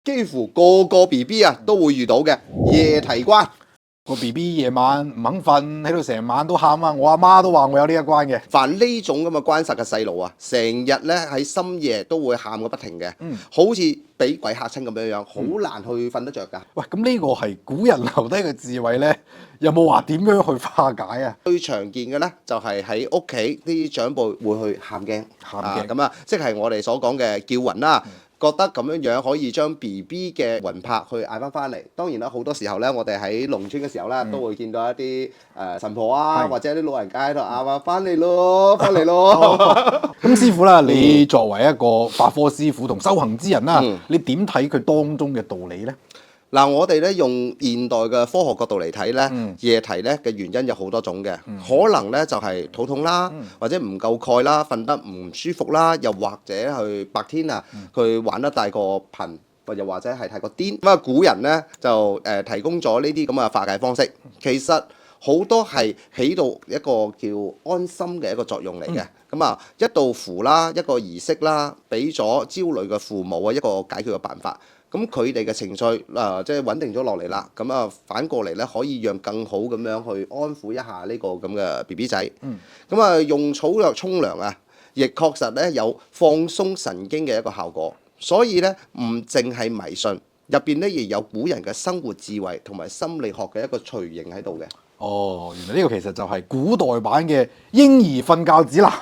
幾乎個個 BB 啊都會遇到嘅夜啼關。個 BB 夜晚唔肯瞓，喺度成晚都喊啊！我阿媽都話我有呢一關嘅。凡呢種咁嘅關殺嘅細路啊，成日咧喺深夜都會喊個不停嘅，嗯好似俾鬼嚇親咁樣樣，好難去瞓得着㗎。喂，咁呢個係古人留低嘅智慧咧，有冇話點樣去化解啊？最常見嘅咧就係喺屋企啲長輩會去喊驚，喊驚咁啊，即係我哋所講嘅叫魂啦。覺得咁樣樣可以將 BB 嘅魂魄去嗌翻嚟。當然啦，好多時候咧，我哋喺農村嘅時候咧，都會見到一啲神婆啊，係或者啲老人家喺度嗌話翻嚟咯，翻嚟咯。咁師傅啦，你作為一個法科師傅同修行之人啦，嗯你點睇佢當中嘅道理咧？嗱，我哋咧用現代嘅科學角度嚟睇咧，嗯夜啼咧嘅原因有好多種嘅，可能咧就係肚痛啦，或者唔夠鈣啦，瞓得唔舒服啦，又或者去白天啊，佢玩得太過頻，又或者係太過癲。咁啊，古人咧就提供咗呢啲咁嘅化解方式，其實好多係起到一個叫安心嘅一個作用嚟嘅。咁啊，一道符啦，一個儀式啦，俾咗焦慮嘅父母啊一個解決嘅辦法。咁佢哋嘅情緒即係穩定咗落嚟啦。咁啊，反過嚟咧，可以讓更好咁樣去安撫一下呢個咁嘅 BB 仔。咁啊，用草藥沖涼啊，亦確實咧有放鬆神經嘅一個效果。所以咧，唔淨係迷信，入邊咧亦有古人嘅生活智慧同埋心理學嘅一個錘形喺度嘅。哦，原來呢個其實就係古代版嘅嬰兒瞓覺指南。